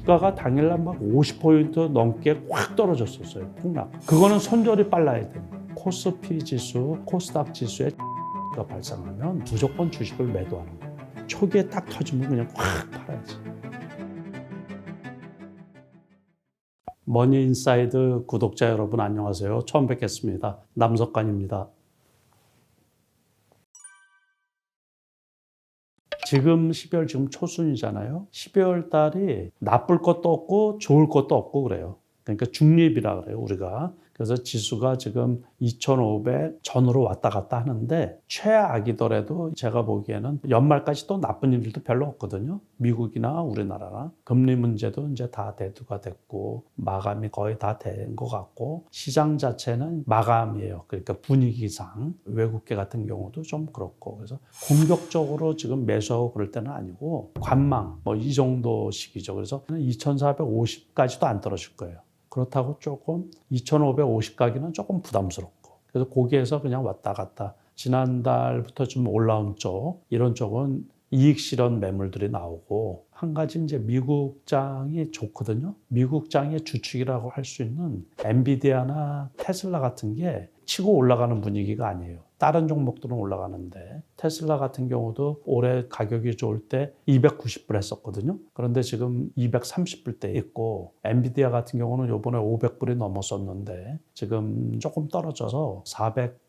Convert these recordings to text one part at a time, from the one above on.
주가가 당일날 막 50% 넘게 확 떨어졌었어요. 폭락. 그거는 손절이 빨라야 돼요. 코스피 지수, 코스닥 지수에 가 발생하면 무조건 주식을 매도하는 거예요. 초기에 딱 터지면 그냥 확 팔아야지. 머니인사이드 구독자 여러분 안녕하세요. 처음 뵙겠습니다. 남석관입니다. 지금 12월 지금 초순이잖아요. 12월 달이 나쁠 것도 없고 좋을 것도 없고 그래요. 그러니까 중립이라 그래요, 우리가. 그래서 지수가 지금 2,500 전후로 왔다 갔다 하는데 최악이더라도 제가 보기에는 연말까지 또 나쁜 일도 별로 없거든요. 미국이나 우리나라나 금리 문제도 이제 다 대두가 됐고 마감이 거의 다 된 것 같고 시장 자체는 마감이에요. 그러니까 분위기상 외국계 같은 경우도 좀 그렇고 그래서 공격적으로 지금 매수하고 그럴 때는 아니고 관망 뭐 이 정도 시기죠. 그래서 2,450까지도 안 떨어질 거예요. 그렇다고 조금 2,550 가기는 조금 부담스럽고 그래서 거기에서 그냥 왔다 갔다 지난달부터 좀 올라온 쪽 이런 쪽은 이익 실현 매물들이 나오고 한 가지 이제 미국장이 좋거든요. 미국장의 주축이라고 할 수 있는 엔비디아나 테슬라 같은 게 치고 올라가는 분위기가 아니에요. 다른 종목들은 올라가는데 테슬라 같은 경우도 올해 가격이 좋을 때 290불 했었거든요. 그런데 지금 230불대 있고 엔비디아 같은 경우는 이번에 500불이 넘었었는데 지금 조금 떨어져서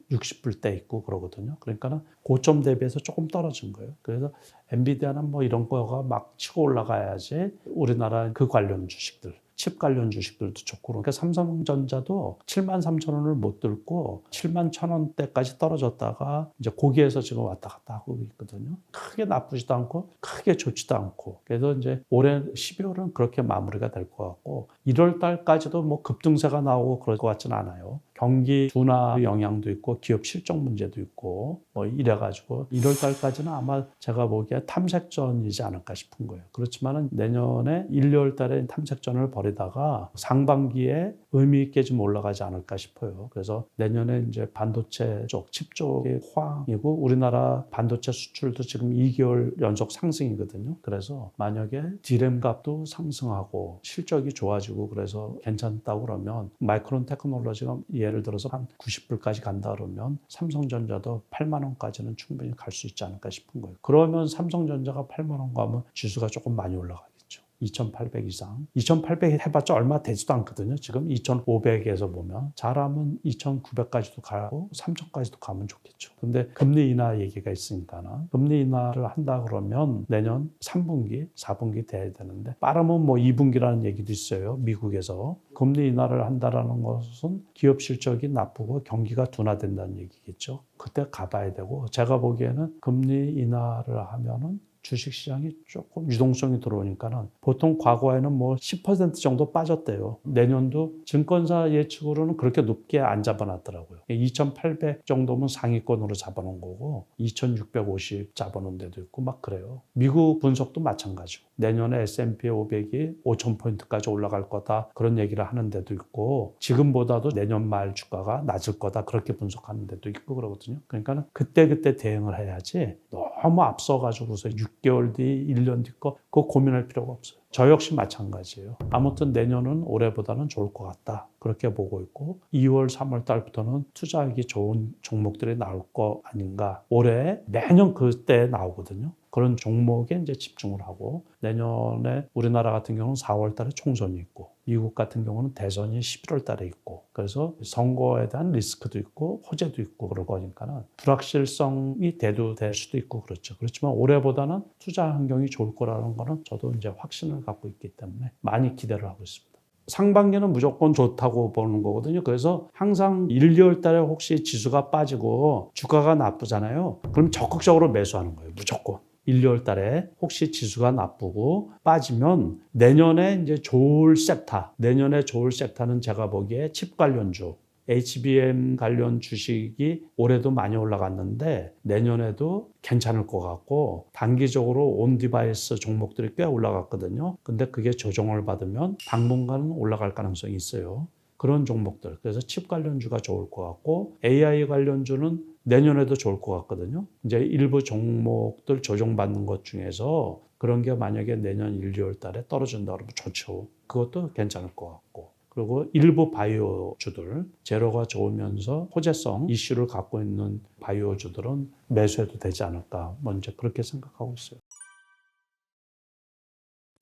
460불대 있고 그러거든요. 그러니까는 고점 대비해서 조금 떨어진 거예요. 그래서 엔비디아는 뭐 이런 거가 막 치고 올라가야지 우리나라 그 관련 주식들 칩 관련 주식들도 좋고 그러니까 삼성전자도 73,000원을 못 들고 71,000원대까지 떨어졌다가 이제 거기에서 지금 왔다 갔다 하고 있거든요. 크게 나쁘지도 않고 크게 좋지도 않고 그래서 이제 올해 12월은 그렇게 마무리가 될 것 같고 1월 달까지도 뭐 급등세가 나오고 그럴 것 같지는 않아요. 경기 둔화 영향도 있고 기업 실적 문제도 있고 뭐 이래가지고 1월 달까지는 아마 제가 보기에 탐색전이지 않을까 싶은 거예요. 그렇지만은 내년에 1, 2월 달에 탐색전을 벌이다가 상반기에 의미 있게 좀 올라가지 않을까 싶어요. 그래서 내년에 이제 반도체 쪽, 칩 쪽이 호황이고 우리나라 반도체 수출도 지금 2개월 연속 상승이거든요. 그래서 만약에 디램 값도 상승하고 실적이 좋아지고 그래서 괜찮다고 그러면 마이크론 테크놀로지가 예를 들어서 한 90불까지 간다 그러면 삼성전자도 8만 원까지는 충분히 갈 수 있지 않을까 싶은 거예요. 그러면 삼성전자가 8만 원 가면 지수가 조금 많이 올라가겠죠. 2,800 이상. 2,800 해봤자 얼마 되지도 않거든요. 지금 2,500에서 보면 잘하면 2,900까지도 가고 3,000까지도 가면 좋겠죠. 근데 금리 인하 얘기가 있으니까 금리 인하를 한다 그러면 내년 3분기, 4분기 돼야 되는데 빠르면 뭐 2분기라는 얘기도 있어요. 미국에서. 금리 인하를 한다라는 것은 기업 실적이 나쁘고 경기가 둔화된다는 얘기겠죠. 그때 가봐야 되고 제가 보기에는 금리 인하를 하면은 주식시장이 조금 유동성이 들어오니까는 보통 과거에는 뭐 10% 정도 빠졌대요. 내년도 증권사 예측으로는 그렇게 높게 안 잡아놨더라고요. 2,800 정도면 상위권으로 잡아놓은 거고 2,650 잡아놓은 데도 있고 막 그래요. 미국 분석도 마찬가지고 내년에 S&P 500이 5,000포인트까지 올라갈 거다 그런 얘기를 하는 데도 있고 지금보다도 내년 말 주가가 낮을 거다 그렇게 분석하는 데도 있고 그러거든요. 그러니까 그때 대응을 해야지 너무 앞서가지고서 6개월 뒤, 1년 뒤 거 그거 고민할 필요가 없어요. 저 역시 마찬가지예요. 아무튼 내년은 올해보다는 좋을 것 같다. 그렇게 보고 있고 2월, 3월 달부터는 투자하기 좋은 종목들이 나올 거 아닌가. 올해 매년 그때 나오거든요. 그런 종목에 이제 집중을 하고 내년에 우리나라 같은 경우는 4월 달에 총선이 있고 미국 같은 경우는 대선이 11월 달에 있고 그래서 선거에 대한 리스크도 있고 호재도 있고 그럴 거니까는 불확실성이 대두될 수도 있고 그렇죠. 그렇지만 올해보다는 투자 환경이 좋을 거라는 거는 저도 이제 확신을 갖고 있기 때문에 많이 기대를 하고 있습니다. 상반기는 무조건 좋다고 보는 거거든요. 그래서 항상 1, 2월 달에 혹시 지수가 빠지고 주가가 나쁘잖아요. 그럼 적극적으로 매수하는 거예요. 무조건. 1, 2월 달에 혹시 지수가 나쁘고 빠지면 내년에 이제 좋을 섹터, 내년에 좋을 섹터는 제가 보기에 칩 관련주, HBM 관련 주식이 올해도 많이 올라갔는데 내년에도 괜찮을 것 같고 단기적으로 온 디바이스 종목들이 꽤 올라갔거든요. 근데 그게 조정을 받으면 당분간은 올라갈 가능성이 있어요. 그런 종목들. 그래서 칩 관련주가 좋을 것 같고 AI 관련주는 내년에도 좋을 것 같거든요. 이제 일부 종목들 조정받는 것 중에서 그런 게 만약에 내년 1, 2월 달에 떨어진다 그러면 좋죠. 그것도 괜찮을 것 같고. 그리고 일부 바이오주들, 재료가 좋으면서 호재성 이슈를 갖고 있는 바이오주들은 매수해도 되지 않을까. 먼저 그렇게 생각하고 있어요.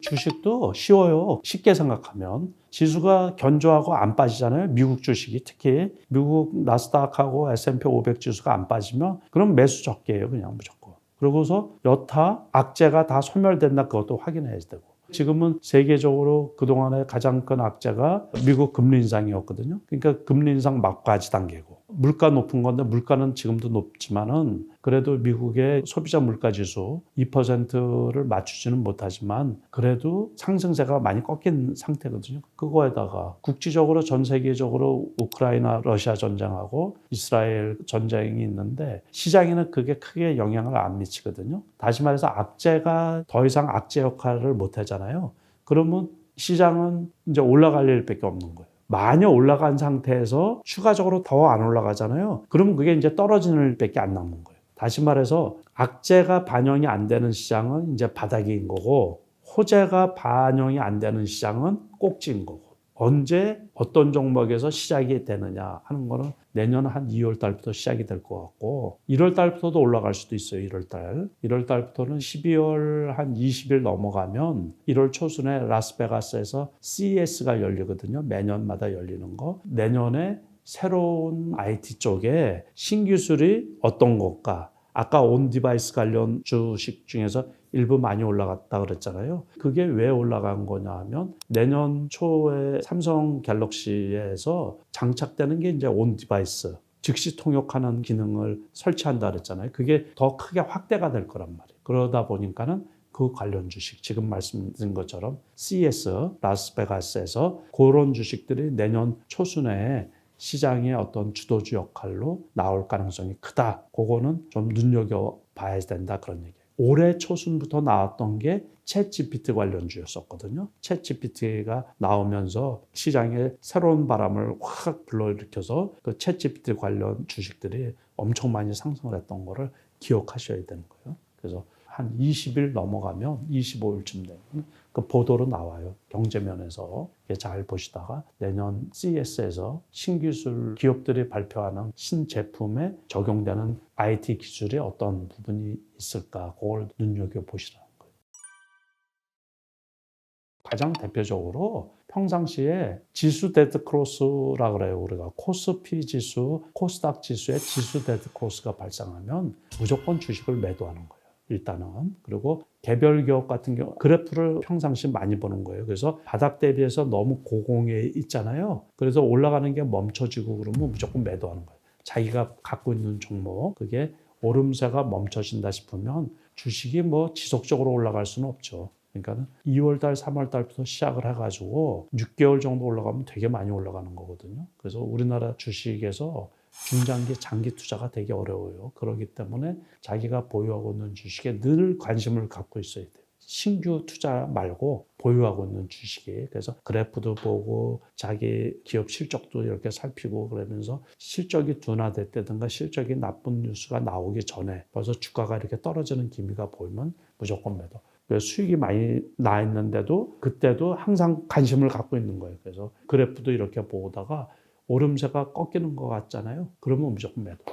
주식도 쉬워요. 쉽게 생각하면. 지수가 견조하고 안 빠지잖아요. 미국 주식이 특히 미국 나스닥하고 S&P 500 지수가 안 빠지면 그럼 매수 적게 해요. 그냥 무조건. 그러고서 여타 악재가 다 소멸됐나 그것도 확인해야 되고. 지금은 세계적으로 그동안에 가장 큰 악재가 미국 금리 인상이었거든요. 그러니까 금리 인상 막바지 단계고. 물가 높은 건데 물가는 지금도 높지만은 그래도 미국의 소비자 물가 지수 2%를 맞추지는 못하지만 그래도 상승세가 많이 꺾인 상태거든요. 그거에다가 국지적으로 전 세계적으로 우크라이나 러시아 전쟁하고 이스라엘 전쟁이 있는데 시장에는 그게 크게 영향을 안 미치거든요. 다시 말해서 악재가 더 이상 악재 역할을 못 하잖아요. 그러면 시장은 이제 올라갈 일밖에 없는 거예요. 많이 올라간 상태에서 추가적으로 더 안 올라가잖아요. 그러면 그게 이제 떨어지는 일밖에 안 남는 거예요. 다시 말해서 악재가 반영이 안 되는 시장은 이제 바닥인 거고 호재가 반영이 안 되는 시장은 꼭지인 거고 언제 어떤 종목에서 시작이 되느냐 하는 거는 내년 한 2월 달부터 시작이 될 것 같고 1월 달부터도 올라갈 수도 있어요. 1월 달. 1월 달부터는 12월 한 20일 넘어가면 1월 초순에 라스베가스에서 CES가 열리거든요. 매년마다 열리는 거. 내년에 새로운 IT 쪽에 신기술이 어떤 것과 아까 온 디바이스 관련 주식 중에서 일부 많이 올라갔다 그랬잖아요. 그게 왜 올라간 거냐 하면 내년 초에 삼성 갤럭시에서 장착되는 게 이제 온 디바이스, 즉시 통역하는 기능을 설치한다 그랬잖아요. 그게 더 크게 확대가 될 거란 말이에요. 그러다 보니까는 그 관련 주식, 지금 말씀드린 것처럼 CES, 라스베가스에서 그런 주식들이 내년 초순에 시장의 어떤 주도주 역할로 나올 가능성이 크다. 그거는 좀 눈여겨봐야 된다 그런 얘기예요. 올해 초순부터 나왔던 게 챗GPT 관련주였었거든요. 챗GPT가 나오면서 시장에 새로운 바람을 확 불러일으켜서 그 챗GPT 관련 주식들이 엄청 많이 상승을 했던 거를 기억하셔야 되는 거예요. 그래서 한 20일 넘어가면 25일쯤 되면 그 보도로 나와요. 경제면에서 잘 보시다가 내년 CES에서 신기술 기업들이 발표하는 신제품에 적용되는 IT 기술이 어떤 부분이 있을까 그걸 눈여겨보시라는 거예요. 가장 대표적으로 평상시에 지수 데드 크로스라 그래요. 우리가 코스피 지수, 코스닥 지수의 지수 데드 크로스가 발생하면 무조건 주식을 매도하는 거예요. 일단은. 그리고 개별 기업 같은 경우 그래프를 평상시 많이 보는 거예요. 그래서 바닥 대비해서 너무 고공에 있잖아요. 그래서 올라가는 게 멈춰지고 그러면 무조건 매도하는 거예요. 자기가 갖고 있는 종목 그게 오름세가 멈춰진다 싶으면 주식이 뭐 지속적으로 올라갈 수는 없죠. 그러니까 2월 달, 3월 달부터 시작을 해가지고 6개월 정도 올라가면 되게 많이 올라가는 거거든요. 그래서 우리나라 주식에서 중장기, 장기 투자가 되게 어려워요. 그렇기 때문에 자기가 보유하고 있는 주식에 늘 관심을 갖고 있어야 돼요. 신규 투자 말고 보유하고 있는 주식에 그래서 그래프도 보고 자기 기업 실적도 이렇게 살피고 그러면서 실적이 둔화됐다든가 실적이 나쁜 뉴스가 나오기 전에 벌써 주가가 이렇게 떨어지는 기미가 보이면 무조건 매도. 수익이 많이 나 있는데도 그때도 항상 관심을 갖고 있는 거예요. 그래서 그래프도 이렇게 보다가 오름세가 꺾이는 것 같잖아요. 그러면 무조건 매도.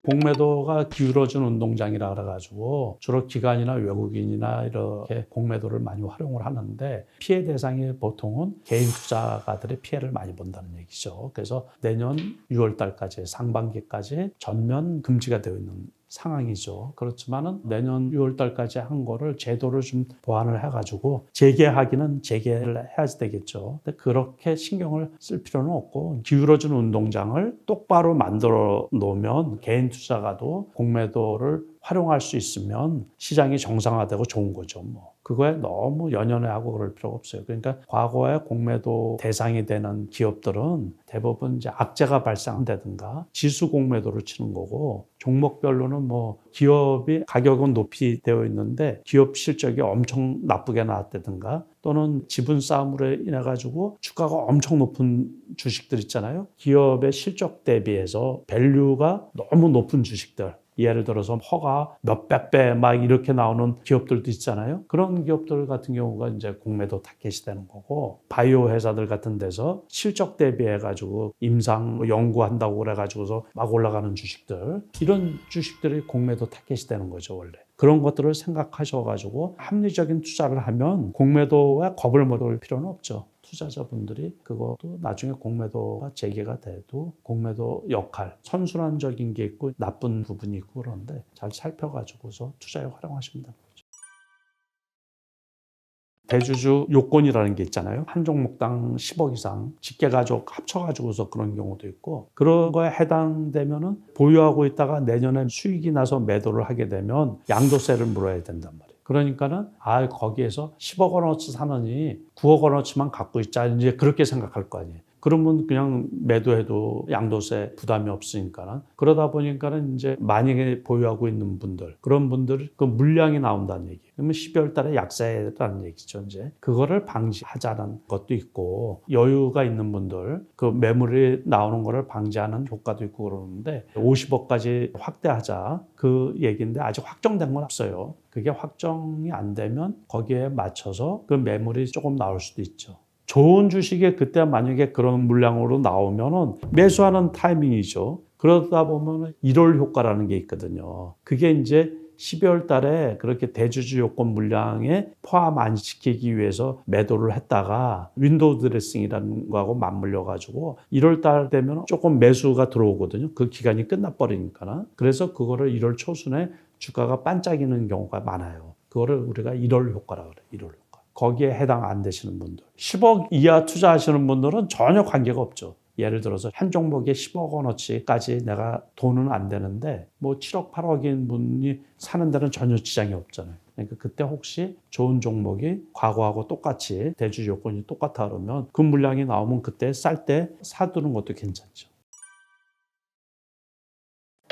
공매도가 기울어진 운동장이라 그래가지고 주로 기관이나 외국인이나 이렇게 공매도를 많이 활용을 하는데 피해 대상이 보통은 개인 투자가들의 피해를 많이 본다는 얘기죠. 그래서 내년 6월 달까지 상반기까지 전면 금지가 되어 있는 상황이죠. 그렇지만은 내년 6월 달까지 한 거를 제도를 좀 보완을 해가지고 재개하기는 재개를 해야 되겠죠. 근데 그렇게 신경을 쓸 필요는 없고 기울어진 운동장을 똑바로 만들어 놓으면 개인 투자가도 공매도를 활용할 수 있으면 시장이 정상화되고 좋은 거죠. 뭐 그거에 너무 연연해하고 그럴 필요가 없어요. 그러니까 과거에 공매도 대상이 되는 기업들은 대부분 이제 악재가 발생한다든가 지수 공매도를 치는 거고, 종목별로는 뭐 기업이 가격은 높이 되어 있는데 기업 실적이 엄청 나쁘게 나왔다든가, 또는 지분 싸움으로 인해 가지고 주가가 엄청 높은 주식들 있잖아요. 기업의 실적 대비해서 밸류가 너무 높은 주식들, 예를 들어서 허가 몇백 배 막 이렇게 나오는 기업들도 있잖아요. 그런 기업들 같은 경우가 이제 공매도 타겟이 되는 거고, 바이오 회사들 같은 데서 실적 대비해 가지고 임상 연구한다고 그래 가지고서 막 올라가는 주식들, 이런 주식들이 공매도 타겟이 되는 거죠, 원래. 그런 것들을 생각하셔가지고 합리적인 투자를 하면 공매도에 겁을 먹을 필요는 없죠. 투자자분들이 그것도 나중에 공매도가 재개가 돼도 공매도 역할, 선순환적인 게 있고 나쁜 부분이 있고, 그런데 잘 살펴가지고서 투자에 활용하시면 됩니다. 대주주 요건이라는 게 있잖아요. 한 종목당 10억 이상 직계가족 합쳐가지고서 그런 경우도 있고, 그런 거에 해당되면은 보유하고 있다가 내년에 수익이 나서 매도를 하게 되면 양도세를 물어야 된단 말이에요. 그러니까는 거기에서 10억 원어치 사느니 9억 원어치만 갖고 있자, 이제 그렇게 생각할 거 아니에요. 그러면 그냥 매도해도 양도세 부담이 없으니까는. 그러다 보니까는 이제 만약에 보유하고 있는 분들, 그런 분들 그 물량이 나온다는 얘기. 그러면 12월 달에 약세라는 얘기죠. 이제 그거를 방지하자는 것도 있고, 여유가 있는 분들 그 매물이 나오는 거를 방지하는 효과도 있고 그러는데, 50억까지 확대하자 그 얘기인데 아직 확정된 건 없어요. 그게 확정이 안 되면 거기에 맞춰서 그 매물이 조금 나올 수도 있죠. 좋은 주식에 그때 만약에 그런 물량으로 나오면은 매수하는 타이밍이죠. 그러다 보면 1월 효과라는 게 있거든요. 그게 이제 12월 달에 그렇게 대주주 요건 물량에 포함 안 시키기 위해서 매도를 했다가 윈도우 드레싱이라는 거하고 맞물려 가지고 1월 달 되면 조금 매수가 들어오거든요. 그 기간이 끝나버리니까. 그래서 그거를 1월 초순에 주가가 반짝이는 경우가 많아요. 그거를 우리가 1월 효과라고 그래요. 1월 효과. 거기에 해당 안 되시는 분들, 10억 이하 투자하시는 분들은 전혀 관계가 없죠. 예를 들어서 한 종목에 10억 원어치까지 내가 돈은 안 되는데 뭐 7억 8억인 분이 사는 데는 전혀 지장이 없잖아요. 그러니까 그때 혹시 좋은 종목이 과거하고 똑같이 대주 요건이 똑같아 그러면 그 물량이 나오면 그때 쌀 때 사두는 것도 괜찮죠.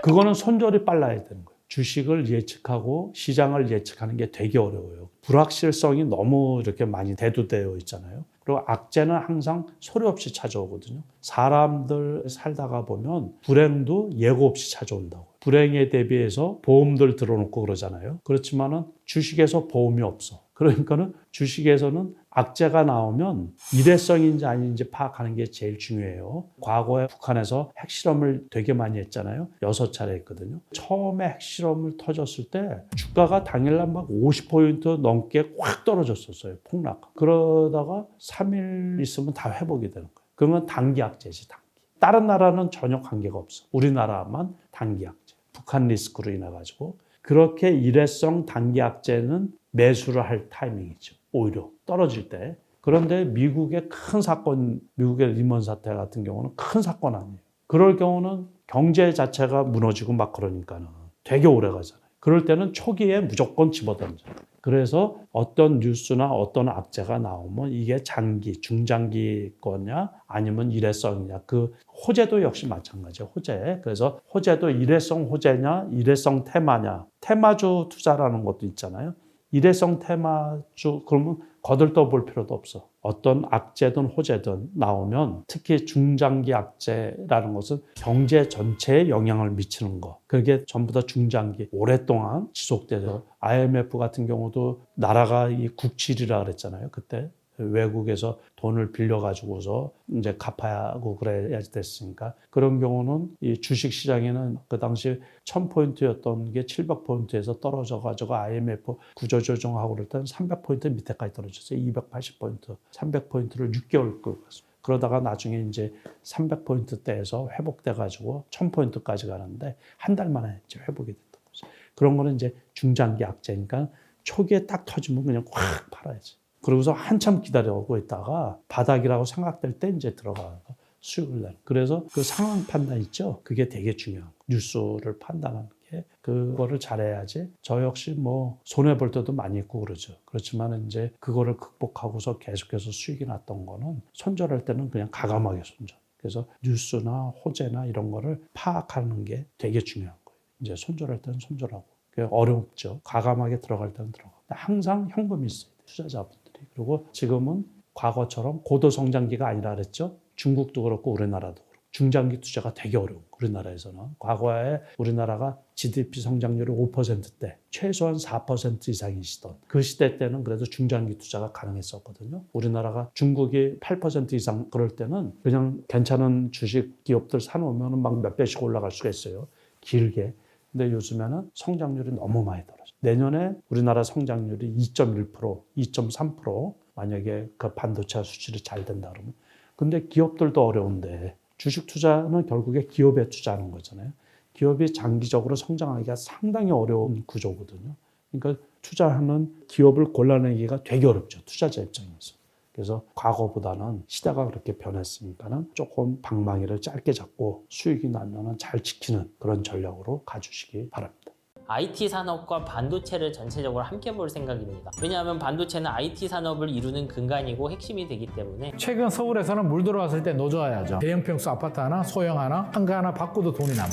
그거는 손절이 빨라야 되는 거예요. 주식을 예측하고 시장을 예측하는 게 되게 어려워요. 불확실성이 너무 이렇게 많이 대두되어 있잖아요. 그리고 악재는 항상 소리 없이 찾아오거든요. 사람들 살다가 보면 불행도 예고 없이 찾아온다고. 불행에 대비해서 보험들 들어놓고 그러잖아요. 그렇지만은 주식에서 보험이 없어. 그러니까는 주식에서는 악재가 나오면 일회성인지 아닌지 파악하는 게 제일 중요해요. 과거에 북한에서 핵실험을 되게 많이 했잖아요. 6차례 했거든요. 처음에 핵실험을 터졌을 때 주가가 당일날 막 50% 넘게 확 떨어졌었어요. 폭락. 그러다가 3일 있으면 다 회복이 되는 거예요. 그러면 단기 악재지, 단기. 다른 나라는 전혀 관계가 없어. 우리나라만 단기 악재. 북한 리스크로 인해 가지고. 그렇게 일회성 단기 악재는 매수를 할 타이밍이죠. 오히려 떨어질 때. 그런데 미국의 큰 사건, 미국의 리먼 사태 같은 경우는 큰 사건 아니에요. 그럴 경우는 경제 자체가 무너지고 막 그러니까는 되게 오래 가잖아요. 그럴 때는 초기에 무조건 집어던져요. 그래서 어떤 뉴스나 어떤 악재가 나오면 이게 장기, 중장기 거냐 아니면 일회성이냐, 그 호재도 역시 마찬가지예요. 호재. 그래서 호재도 일회성 호재냐 일회성 테마냐, 테마주 투자라는 것도 있잖아요. 일회성 테마주, 그러면 거들떠 볼 필요도 없어. 어떤 악재든 호재든 나오면 특히 중장기 악재라는 것은 경제 전체에 영향을 미치는 거. 그게 전부 다 중장기, 오랫동안 지속돼서 IMF 같은 경우도 나라가 이 국칠이라 그랬잖아요. 그때 외국에서 돈을 빌려가지고서 이제 갚아야 하고 그래야 됐으니까. 그런 경우는 이 주식 시장에는 그 당시 1000포인트였던 게 700포인트에서 떨어져가지고 IMF 구조조정하고 그럴 때는 300포인트 밑에까지 떨어졌어요. 280포인트, 300포인트를 6개월 끌고 갔어요. 그러다가 나중에 이제 300포인트대에서 회복돼가지고 1000포인트까지 가는데 한 달 만에 이제 회복이 됐던 거죠. 그런 거는 이제 중장기 악재니까 초기에 딱 터지면 그냥 확 팔아야지. 그러고서 한참 기다려오고 있다가 바닥이라고 생각될 때 이제 들어가서 수익을 내는. 그래서 그 상황 판단 있죠? 그게 되게 중요한 거예요. 뉴스를 판단하는 게. 게 그거를 잘해야지. 저 역시 뭐 손해 볼 때도 많이 있고 그러죠. 그렇지만 이제 그거를 극복하고서 계속해서 수익이 났던 거는 손절할 때는 그냥 과감하게 손절. 그래서 뉴스나 호재나 이런 거를 파악하는 게 되게 중요한 거예요. 이제 손절할 때는 손절하고. 그게 어렵죠. 과감하게 들어갈 때는 들어가고. 항상 현금이 있어요. 투자자분들이. 그리고 지금은 과거처럼 고도 성장기가 아니라 그랬죠. 중국도 그렇고 우리나라도 그렇고. 중장기 투자가 되게 어려운 거예요. 우리나라에서는. 과거에 우리나라가 GDP 성장률이 5%대, 최소한 4% 이상이시던 그 시대 때는 그래도 중장기 투자가 가능했었거든요. 우리나라가 중국이 8% 이상 그럴 때는 그냥 괜찮은 주식 기업들 사놓으면 막 몇 배씩 올라갈 수가 있어요. 길게. 근데 요즘에는 성장률이 너무 많이 떨어져요. 내년에 우리나라 성장률이 2.1%, 2.3% 만약에 그 반도체 수출이 잘 된다 그러면. 근데 기업들도 어려운데 주식 투자는 결국에 기업에 투자하는 거잖아요. 기업이 장기적으로 성장하기가 상당히 어려운 구조거든요. 그러니까 투자하는 기업을 골라내기가 되게 어렵죠. 투자자 입장에서. 그래서 과거보다는 시대가 그렇게 변했으니까는 조금 방망이를 짧게 잡고 수익이 나면은 잘 지키는 그런 전략으로 가주시기 바랍니다. IT 산업과 반도체를 전체적으로 함께 볼 생각입니다. 왜냐하면 반도체는 IT 산업을 이루는 근간이고 핵심이 되기 때문에. 최근 서울에서는 물 들어왔을 때 노져야죠. 대형 평수 아파트 하나, 소형 하나, 한가 하나 바꿔도 돈이 남아.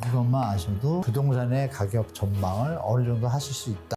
이것만 아셔도 부동산의 가격 전망을 어느 정도 하실 수 있다.